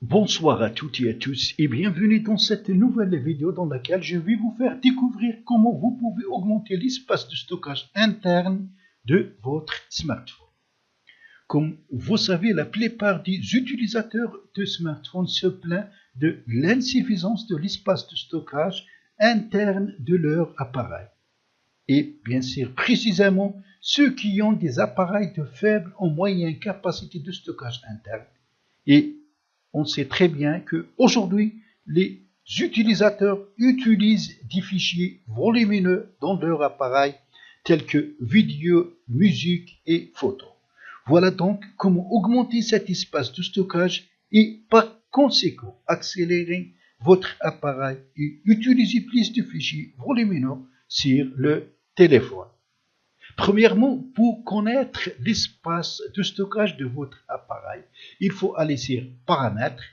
Bonsoir à toutes et à tous et bienvenue dans cette nouvelle vidéo dans laquelle je vais vous faire découvrir comment vous pouvez augmenter l'espace de stockage interne de votre smartphone. Comme vous savez, la plupart des utilisateurs de smartphones se plaignent de l'insuffisance de l'espace de stockage interne de leur appareil. Et bien sûr, précisément, ceux qui ont des appareils de faible ou moyenne capacité de stockage interne. Et on sait très bien qu'aujourd'hui, les utilisateurs utilisent des fichiers volumineux dans leur appareil, tels que vidéo, musique et photos. Voilà donc comment augmenter cet espace de stockage et par conséquent accélérer votre appareil et utiliser plus de fichiers volumineux sur le téléphone. Premièrement, pour connaître l'espace de stockage de votre appareil, il faut aller sur Paramètres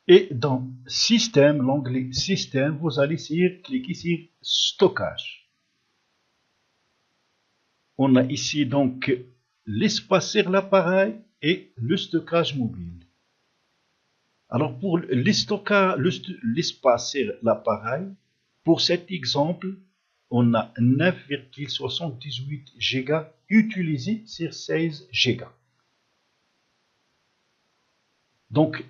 et dans Système, l'onglet Système, vous allez cliquer sur Stockage. On a ici donc l'espace sur l'appareil et le stockage mobile. Alors pour l'espace sur l'appareil, pour cet exemple, on a 9,78 Go utilisés sur 16 Go. Donc,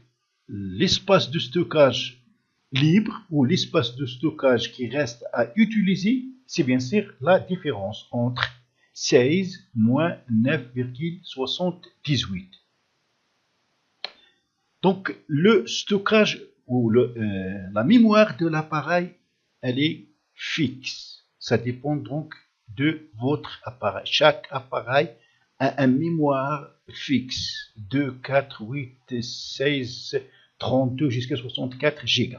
l'espace de stockage libre ou l'espace de stockage qui reste à utiliser, c'est bien sûr la différence entre 16 moins 9,78. Donc, le stockage ou la mémoire de l'appareil, elle est fixe. Ça dépend donc de votre appareil. Chaque appareil a une mémoire fixe, 2, 4, 8, 16, 32 jusqu'à 64 Go.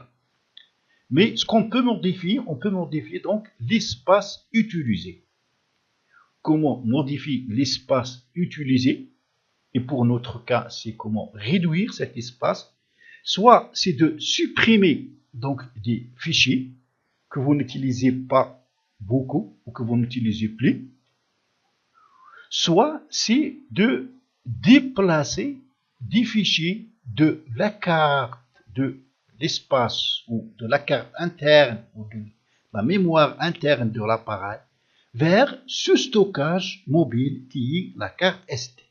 Mais ce qu'on peut modifier, on peut modifier donc l'espace utilisé. Comment modifier l'espace utilisé? Et pour notre cas, c'est comment réduire cet espace. Soit c'est de supprimer donc des fichiers que vous n'utilisez pas beaucoup ou que vous n'utilisez plus, soit c'est de déplacer des fichiers de la carte de l'espace ou de la carte interne ou de la mémoire interne de l'appareil vers ce stockage mobile qui est la carte SD.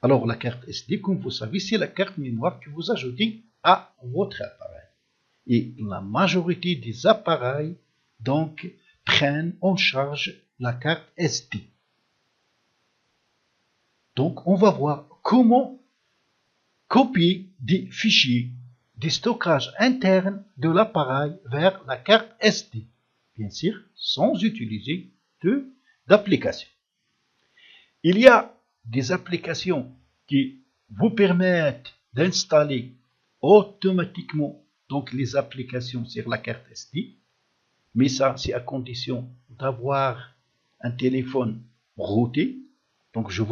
Alors la carte SD, comme vous savez, c'est la carte mémoire que vous ajoutez à votre appareil. Et la majorité des appareils donc prennent en charge la carte SD. Donc on va voir comment copier des fichiers des stockages internes de l'appareil vers la carte SD. Bien sûr, sans utiliser d'application. Il y a des applications qui vous permettent d'installer automatiquement donc les applications sur la carte SD. Mais ça, c'est à condition d'avoir un téléphone routé. Donc, je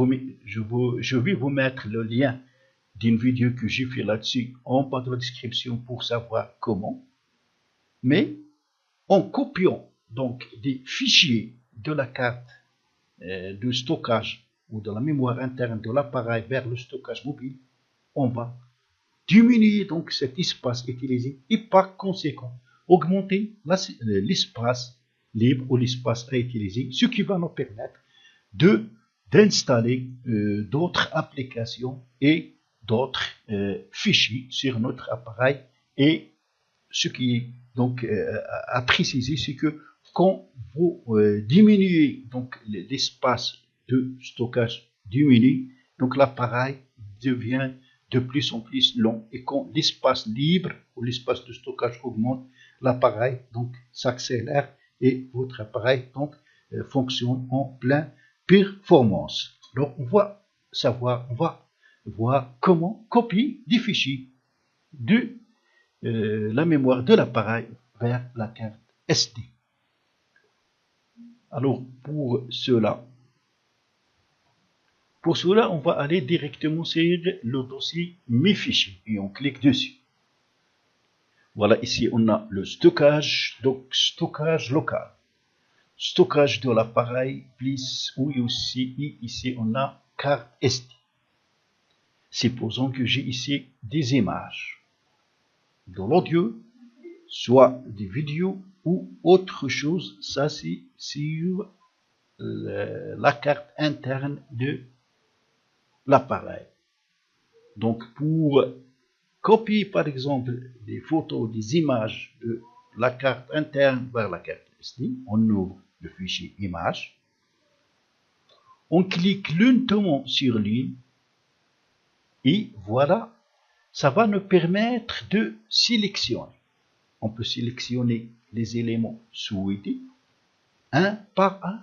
vais vous mettre le lien d'une vidéo que j'ai fait là-dessus en bas de la description pour savoir comment. Mais en copiant donc des fichiers de la carte de stockage ou de la mémoire interne de l'appareil vers le stockage mobile, on va diminuer donc cet espace utilisé et par conséquent augmenter l'espace libre ou l'espace à utiliser, ce qui va nous permettre d'installer d'autres applications et d'autres fichiers sur notre appareil. Et ce qui est donc à préciser, c'est que quand vous diminuez donc l'espace de stockage diminue, donc l'appareil devient de plus en plus long, et quand l'espace libre ou l'espace de stockage augmente, l'appareil donc s'accélère et votre appareil donc fonctionne en pleine performance. Donc on va voir comment copier des fichiers de la mémoire de l'appareil vers la carte SD. Alors pour cela, on va aller directement sur le dossier Mes fichiers et on clique dessus. Voilà, ici on a le stockage, donc stockage local, stockage de l'appareil, plus, ou aussi ici on a carte SD. supposons que j'ai ici des images de l'audio, soit des vidéos ou autre chose. Ça, c'est sur la carte interne de l'appareil. Donc, pour copier, par exemple, des photos, des images de la carte interne vers la carte SD, on ouvre le fichier image, on clique lentement sur lui, et voilà, ça va nous permettre de sélectionner. On peut sélectionner les éléments souhaités, un par un.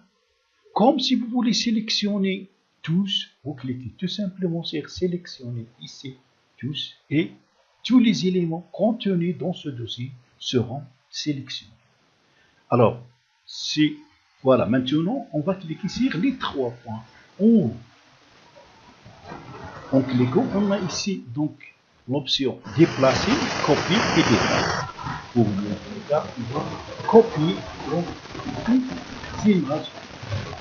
Comme si vous voulez sélectionner tous, vous cliquez tout simplement sur sélectionner ici, tous, et tous les éléments contenus dans ce dossier seront sélectionnés. Alors, voilà, maintenant, on va cliquer sur les 3 points. En cliquant, on a ici donc l'option déplacer, copier et déplacer. Pour le cas, on va copier donc toutes les images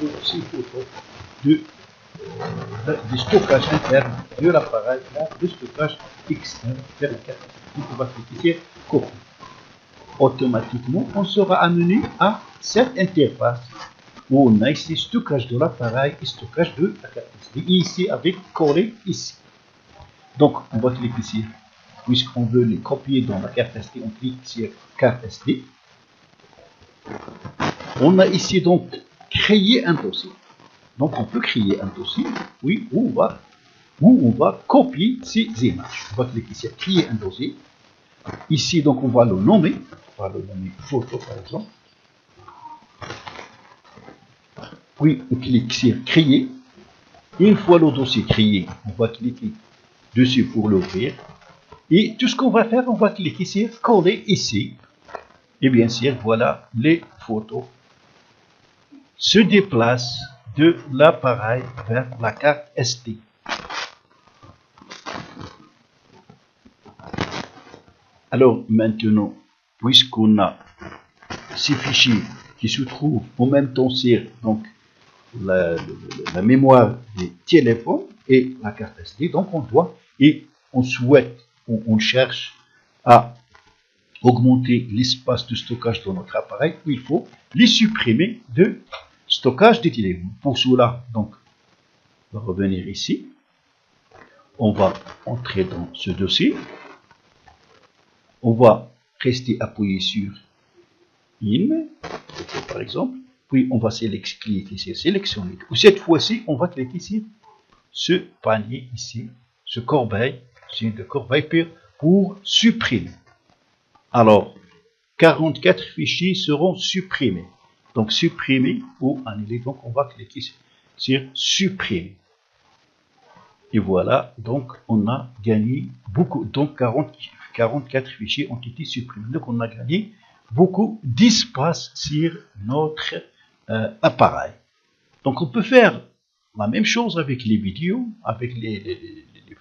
ou ces photos du stockage interne de l'appareil vers le stockage externe vers la carte. Donc on va cliquer sur copier. Automatiquement, on sera amené à cette interface où on a ici stockage de l'appareil et stockage de la carte SD. Et ici avec coller ici. Donc on va cliquer ici, puisqu'on veut les copier dans la carte SD, on clique sur carte SD. On a ici donc créer un dossier. Donc on peut créer un dossier, oui, où on va copier ces images. On va cliquer sur créer un dossier. Ici donc on va le nommer, photo par exemple. Oui, on clique sur créer. Une fois le dossier créé, on va cliquer dessus pour l'ouvrir. Et tout ce qu'on va faire, on va cliquer sur coller ici. Et bien sûr, voilà, les photos se déplacent de l'appareil vers la carte SD. Alors maintenant, puisqu'on a ces fichiers qui se trouvent en même temps sur donc, la mémoire des téléphones et la carte SD, donc on doit et on souhaite, on cherche à augmenter l'espace de stockage de notre appareil, il faut les supprimer de stockage des téléphones. Pour cela, donc, on va revenir ici. On va entrer dans ce dossier. On va rester appuyé sur In, par exemple. Puis on va cliquer sur sélectionner. Cette fois-ci, on va cliquer sur ce panier ici, ce corbeil, c'est de corbeil pour supprimer. Alors, 44 fichiers seront supprimés. Donc, supprimer ou annuler. Donc, on va cliquer sur supprimer. Et voilà, donc, on a gagné beaucoup. Donc, 44 fichiers ont été supprimés. Donc, on a gagné beaucoup d'espace sur notre appareil. Donc, on peut faire la même chose avec les vidéos, avec les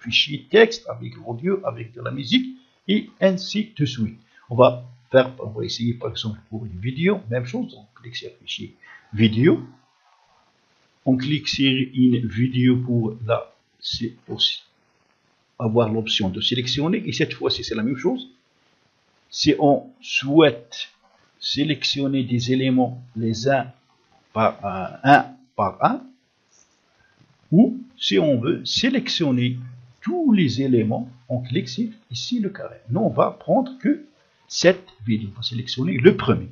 fichiers texte, avec l'audio, avec de la musique, et ainsi de suite. On va essayer par exemple pour une vidéo, même chose, on clique sur fichier vidéo, on clique sur une vidéo pour avoir l'option de sélectionner, et cette fois-ci c'est la même chose. Si on souhaite sélectionner des éléments les uns par un, ou si on veut sélectionner tous les éléments, on clique sur ici le carré. Nous on va prendre que cette vidéo, on va sélectionner le premier.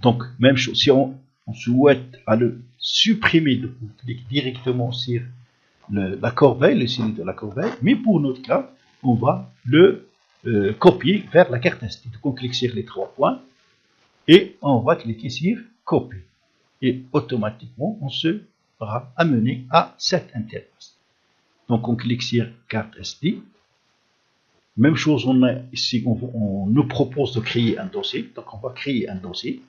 Donc même chose, si on souhaite le supprimer, on clique directement sur la corbeille, le signe de la corbeille, mais pour notre cas, on va le copier vers la carte SD. Donc on clique sur les 3 points et on va cliquer sur copier. Et automatiquement, on sera amené à cette interface. Donc on clique sur carte SD. Même chose, on a ici, on nous propose de créer un dossier. Donc on va créer un dossier.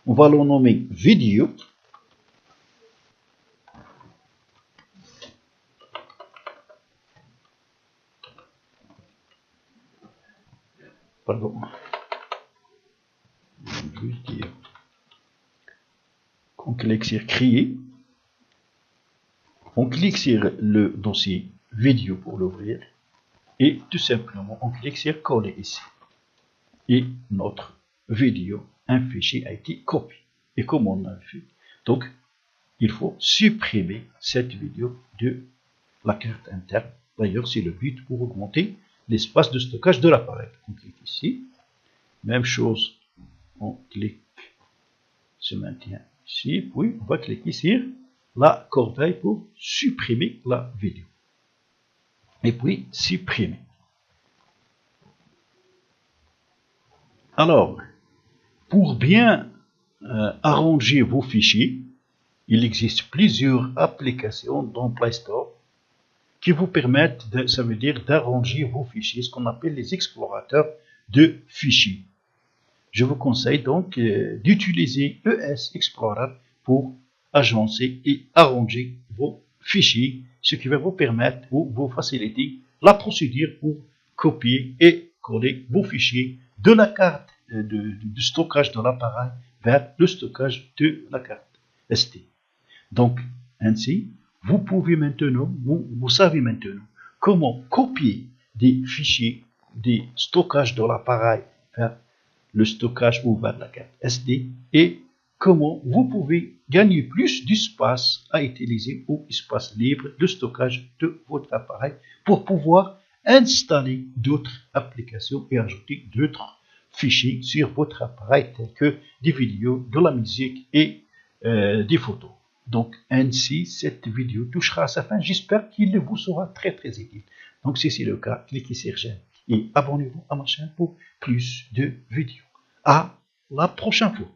On va le nommer vidéo. Pardon. On clique sur créer. On clique sur le dossier vidéo pour l'ouvrir. Et tout simplement, on clique sur coller ici. Et notre vidéo, un fichier a été copié. Et comme on a vu, donc, il faut supprimer cette vidéo de la carte interne. D'ailleurs, c'est le but pour augmenter l'espace de stockage de l'appareil. On clique ici. Même chose, on clique, se maintient ici. Puis, on va cliquer sur la corbeille pour supprimer la vidéo. Et puis, supprimer. Alors, pour bien arranger vos fichiers, il existe plusieurs applications dans Play Store qui vous permettent, ça veut dire d'arranger vos fichiers, ce qu'on appelle les explorateurs de fichiers. Je vous conseille donc d'utiliser ES Explorer pour agencer et arranger vos fichiers, ce qui va vous permettre ou vous faciliter la procédure pour copier et coller vos fichiers de la carte de stockage de l'appareil vers le stockage de la carte SD. Donc, ainsi, vous pouvez maintenant, vous savez maintenant comment copier des fichiers, des stockages de l'appareil vers le stockage ou vers la carte SD et comment vous pouvez gagner plus d'espace à utiliser ou espace libre de stockage de votre appareil pour pouvoir installer d'autres applications et ajouter d'autres fichiers sur votre appareil tels que des vidéos, de la musique et des photos. Donc ainsi, cette vidéo touchera à sa fin. J'espère qu'il vous sera très utile. Donc si c'est le cas, cliquez sur j'aime et abonnez-vous à ma chaîne pour plus de vidéos. À la prochaine fois.